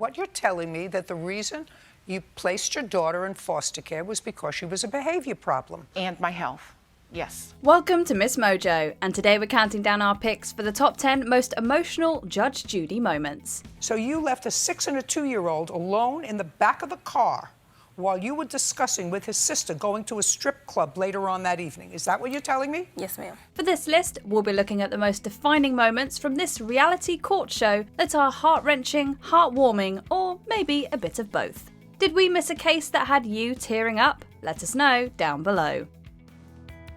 What you're telling me that the reason you placed your daughter in foster care was because she was a behavior problem. And my health. Yes. Welcome to MsMojo, and today we're counting down our picks for the top 10 most emotional Judge Judy moments. So you left a 6 and a 2-year-old alone in the back of the car while you were discussing with his sister going to a strip club later on that evening. Is that what you're telling me? Yes, ma'am. For this list, we'll be looking at the most defining moments from this reality court show that are heart-wrenching, heartwarming, or maybe a bit of both. Did we miss a case that had you tearing up? Let us know down below.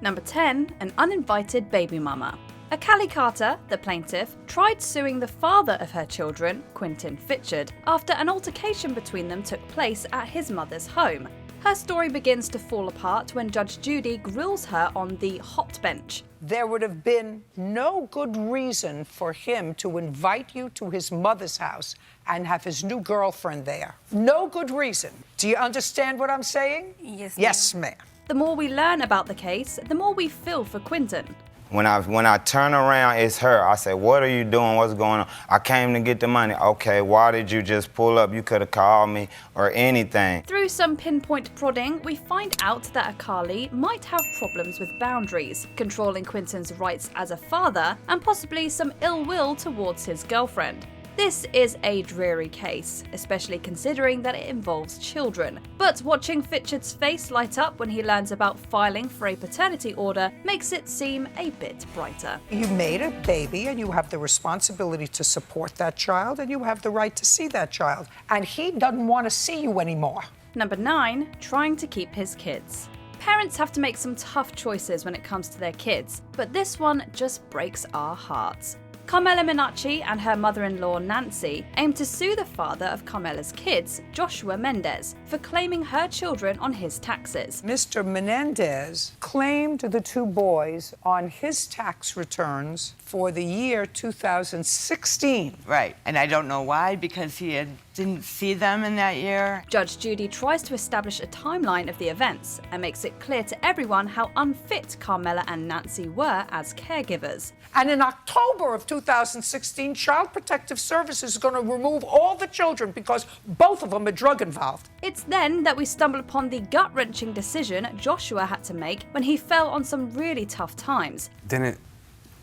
Number 10, an uninvited baby mama. Callie Carter, the plaintiff, tried suing the father of her children, Quentin Fitchard, after an altercation between them took place at his mother's home. Her story begins to fall apart when Judge Judy grills her on the hot bench. There would have been no good reason for him to invite you to his mother's house and have his new girlfriend there. No good reason. Do you understand what I'm saying? Yes, ma'am. Yes, ma'am. The more we learn about the case, the more we feel for Quentin. When I turn around, it's her. I say, what are you doing? What's going on? I came to get the money. Okay, why did you just pull up? You could have called me or anything. Through some pinpoint prodding, we find out that Akali might have problems with boundaries, controlling Quentin's rights as a father, and possibly some ill will towards his girlfriend. This is a dreary case, especially considering that it involves children. But watching Fitchard's face light up when he learns about filing for a paternity order makes it seem a bit brighter. You made a baby and you have the responsibility to support that child and you have the right to see that child. And he doesn't want to see you anymore. Number 9, trying to keep his kids. Parents have to make some tough choices when it comes to their kids, but this one just breaks our hearts. Carmela Minacci and her mother-in-law Nancy aim to sue the father of Carmela's kids, Joshua Mendez, for claiming her children on his taxes. Mr. Menendez claimed the 2 boys on his tax returns for the year 2016. Right. And I don't know why, because he didn't see them in that year. Judge Judy tries to establish a timeline of the events and makes it clear to everyone how unfit Carmela and Nancy were as caregivers. And in October of 2016, Child Protective Services is going to remove all the children because both of them are drug involved. It's then that we stumble upon the gut-wrenching decision Joshua had to make when he fell on some really tough times. Didn't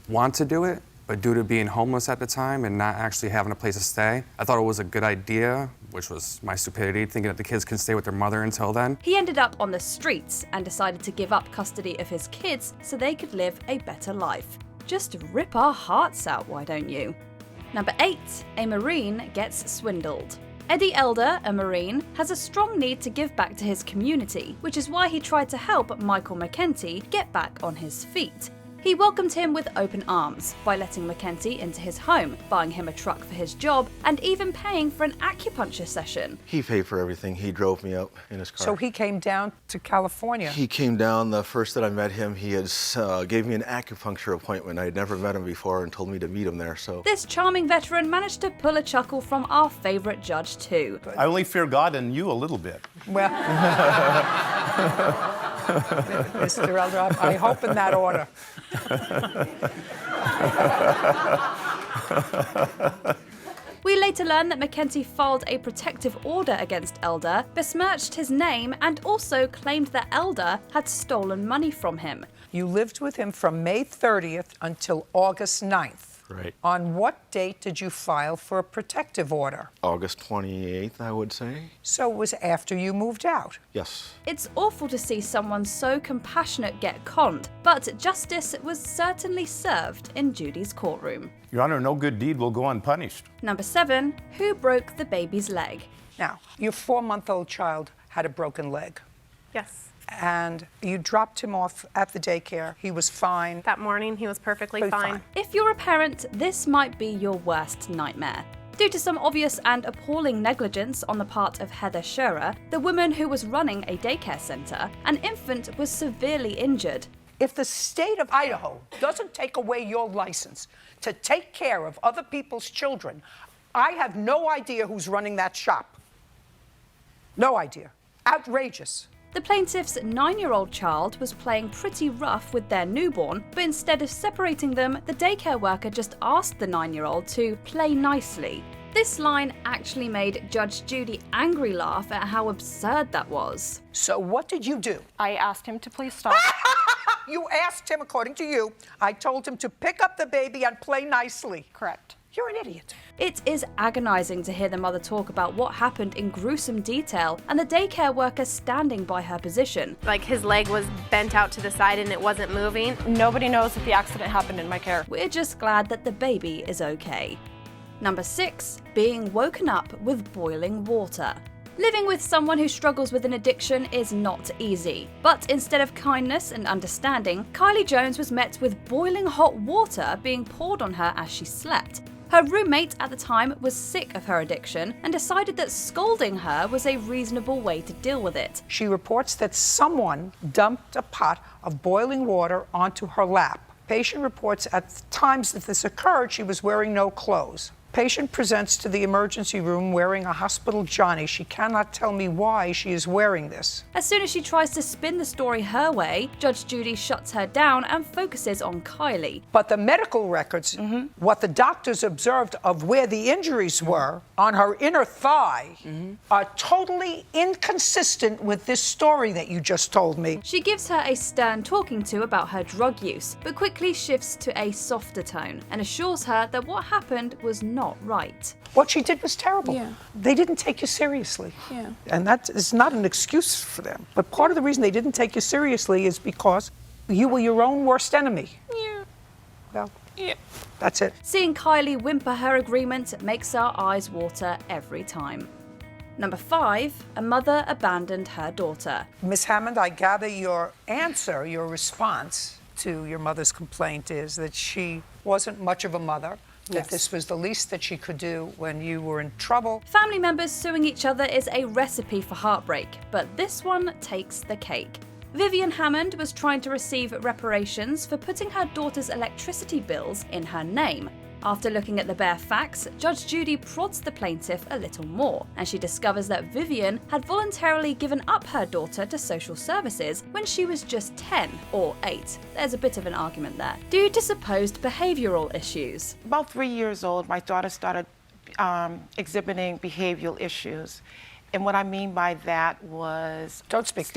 want to do it, but due to being homeless at the time and not actually having a place to stay, I thought it was a good idea, which was my stupidity, thinking that the kids can stay with their mother until then. He ended up on the streets and decided to give up custody of his kids so they could live a better life. Just rip our hearts out, why don't you? Number 8, a Marine gets swindled. Eddie Elder, a Marine, has a strong need to give back to his community, which is why he tried to help Michael McKenty get back on his feet. He welcomed him with open arms by letting McKenty into his home, buying him a truck for his job, and even paying for an acupuncture session. He paid for everything. He drove me up in his car. So he came down to California. He came down the first that I met him. He had gave me an acupuncture appointment. I had never met him before and told me to meet him there. So this charming veteran managed to pull a chuckle from our favorite judge too. I only fear God and you a little bit. Well, Mr. Elder, I hope in that order. We later learn that McKenty filed a protective order against Elder, besmirched his name, and also claimed that Elder had stolen money from him. You lived with him from May 30th until August 9th. Right. On what date did you file for a protective order? August 28th, I would say. So it was after you moved out. Yes. It's awful to see someone so compassionate get conned, but justice was certainly served in Judy's courtroom. Your Honor, no good deed will go unpunished. Number 7, who broke the baby's leg? Now, your 4-month-old child had a broken leg, Yes. and you dropped him off at the daycare. He was fine. That morning, he was perfectly Pretty fine. fine. If you're a parent, this might be your worst nightmare. Due to some obvious and appalling negligence on the part of Heather Scherer, the woman who was running a daycare center, an infant was severely injured. If the state of Idaho doesn't take away your license to take care of other people's children, I have no idea who's running that shop. No idea. Outrageous. The plaintiff's 9-year-old child was playing pretty rough with their newborn, but instead of separating them, the daycare worker just asked the 9-year-old to play nicely. This line actually made Judge Judy angry laugh at how absurd that was. So what did you do? I asked him to please stop. You asked him, according to you, I told him to pick up the baby and play nicely. Correct. You're an idiot. It is agonizing to hear the mother talk about what happened in gruesome detail and the daycare worker standing by her position. Like his leg was bent out to the side and it wasn't moving. Nobody knows if the accident happened in my care. We're just glad that the baby is okay. Number 6, being woken up with boiling water. Living with someone who struggles with an addiction is not easy. But instead of kindness and understanding, Kylie Jones was met with boiling hot water being poured on her as she slept. Her roommate at the time was sick of her addiction and decided that scolding her was a reasonable way to deal with it. She reports that someone dumped a pot of boiling water onto her lap. Patient reports at times that this occurred, she was wearing no clothes. Patient presents to the emergency room wearing a hospital Johnny. She cannot tell me why she is wearing this. As soon as she tries to spin the story her way, Judge Judy shuts her down and focuses on Kylie. But the medical records, what the doctors observed of where the injuries were on her inner thigh, are totally inconsistent with this story that you just told me. She gives her a stern talking to about her drug use, but quickly shifts to a softer tone and assures her that what happened was not right. What she did was terrible. Yeah. They didn't take you seriously. Yeah. And that is not an excuse for them. But part of the reason they didn't take you seriously is because you were your own worst enemy. Yeah. Well, Yeah. that's it. Seeing Kylie whimper her agreement makes our eyes water every time. Number 5, a mother abandoned her daughter. Ms. Hammond, I gather your answer, your response to your mother's complaint is that she wasn't much of a mother, that this was the least that she could do when you were in trouble. Family members suing each other is a recipe for heartbreak, but this one takes the cake. Vivian Hammond was trying to receive reparations for putting her daughter's electricity bills in her name. After looking at the bare facts, Judge Judy prods the plaintiff a little more, and she discovers that Vivian had voluntarily given up her daughter to social services when she was just 10 or 8. There's a bit of an argument there, due to supposed behavioural issues. About 3 years old, my daughter started exhibiting behavioral issues. And what I mean by that was Don't speak.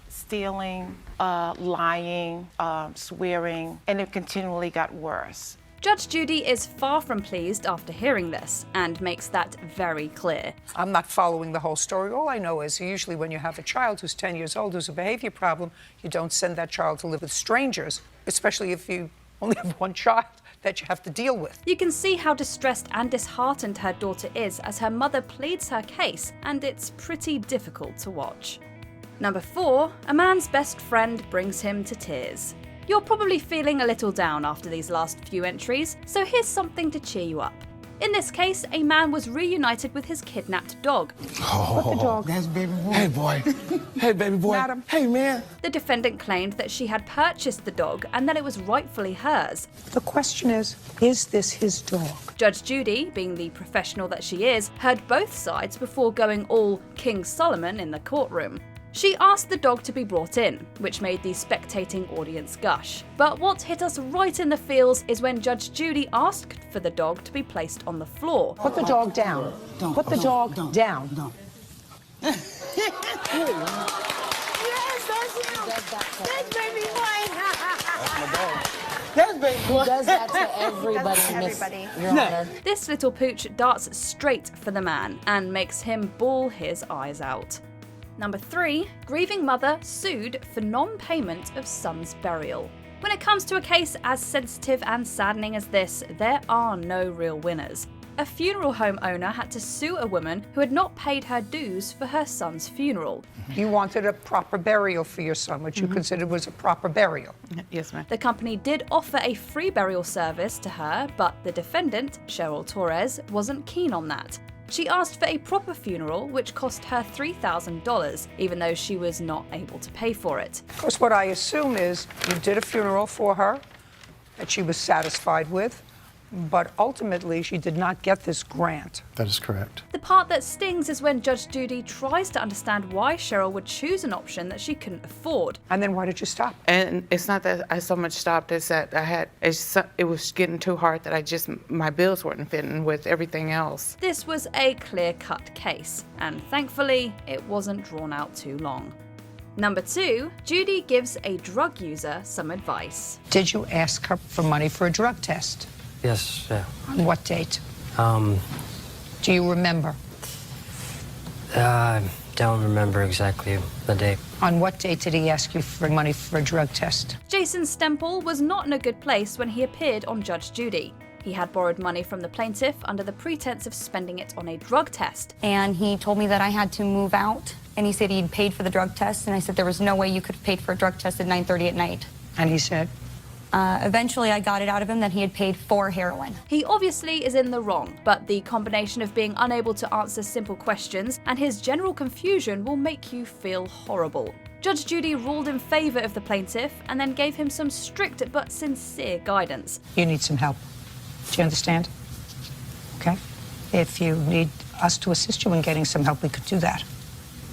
stealing, lying, swearing, and it continually got worse. Judge Judy is far from pleased after hearing this, and makes that very clear. I'm not following the whole story. All I know is usually when you have a child who's 10 years old who's a behavior problem, you don't send that child to live with strangers, especially if you only have one child that you have to deal with. You can see how distressed and disheartened her daughter is as her mother pleads her case, and it's pretty difficult to watch. Number 4, a man's best friend brings him to tears. You're probably feeling a little down after these last few entries, so here's something to cheer you up. In this case, a man was reunited with his kidnapped dog. What the dog? That's baby boy. Hey, boy. Hey, baby boy. Madam. Hey, man. The defendant claimed that she had purchased the dog and that it was rightfully hers. The question is this his dog? Judge Judy, being the professional that she is, heard both sides before going all King Solomon in the courtroom. She asked the dog to be brought in, which made the spectating audience gush. But what hit us right in the feels is when Judge Judy asked for the dog to be placed on the floor. Put the dog down. Put the dog down. Don't. Yes, that's him. That's baby boy. That's baby boy. He does that to everybody, Miss Your Honor. This little pooch darts straight for the man and makes him bawl his eyes out. Number 3, grieving mother sued for non-payment of son's burial. When it comes to a case as sensitive and saddening as this, there are no real winners. A funeral home owner had to sue a woman who had not paid her dues for her son's funeral. You wanted a proper burial for your son, which you considered was a proper burial. Yes, ma'am. The company did offer a free burial service to her, but the defendant, Cheryl Torres, wasn't keen on that. She asked for a proper funeral, which cost her $3,000, even though she was not able to pay for it. Of course, what I assume is you did a funeral for her that she was satisfied with, But ultimately, she did not get this grant. That is correct. The part that stings is when Judge Judy tries to understand why Cheryl would choose an option that she couldn't afford. And then why did you stop? And it's not that I so much stopped, it's that it was getting too hard that my bills weren't fitting with everything else. This was a clear-cut case, and thankfully, it wasn't drawn out too long. Number 2, Judy gives a drug user some advice. Did you ask her for money for a drug test? Yes, yeah. On what date? Do you remember? Don't remember exactly the date. On what date did he ask you for money for a drug test? Jason Stemple was not in a good place when he appeared on Judge Judy. He had borrowed money from the plaintiff under the pretense of spending it on a drug test. And he told me that I had to move out, and he said he'd paid for the drug test, and I said there was no way you could have paid for a drug test at 9:30 at night. And he said? Eventually, I got it out of him that he had paid for heroin. He obviously is in the wrong, but the combination of being unable to answer simple questions and his general confusion will make you feel horrible. Judge Judy ruled in favor of the plaintiff and then gave him some strict but sincere guidance. You need some help. Do you understand? Okay? If you need us to assist you in getting some help, we could do that.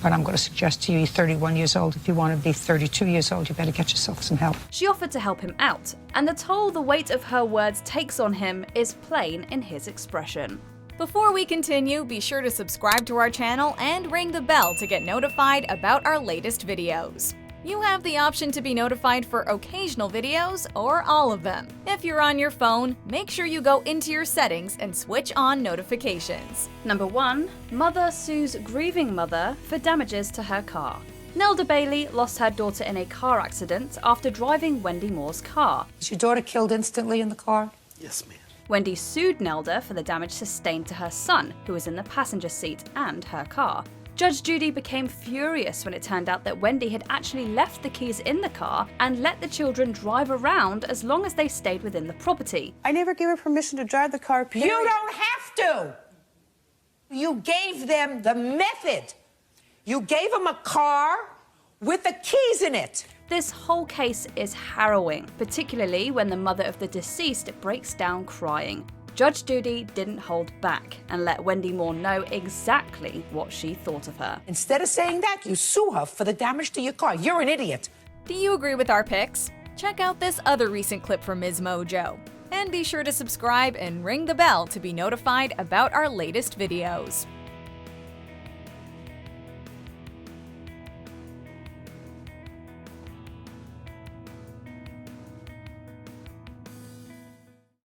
But I'm going to suggest to you, you're 31 years old. If you want to be 32 years old, you better get yourself some help. She offered to help him out, and the toll the weight of her words takes on him is plain in his expression. Before we continue, be sure to subscribe to our channel and ring the bell to get notified about our latest videos. You have the option to be notified for occasional videos or all of them. If you're on your phone, make sure you go into your settings and switch on notifications. Number 1, mother sues grieving mother for damages to her car. Nelda Bailey lost her daughter in a car accident after driving Wendy Moore's car. Was your daughter killed instantly in the car? Yes, ma'am. Wendy sued Nelda for the damage sustained to her son, who was in the passenger seat, and her car. Judge Judy became furious when it turned out that Wendy had actually left the keys in the car and let the children drive around as long as they stayed within the property. I never gave her permission to drive the car, period. You don't have to! You gave them the method. You gave them a car with the keys in it. This whole case is harrowing, particularly when the mother of the deceased breaks down crying. Judge Judy didn't hold back and let Wendy Moore know exactly what she thought of her. Instead of saying that, you sue her for the damage to your car. You're an idiot. Do you agree with our picks? Check out this other recent clip from MsMojo. And be sure to subscribe and ring the bell to be notified about our latest videos.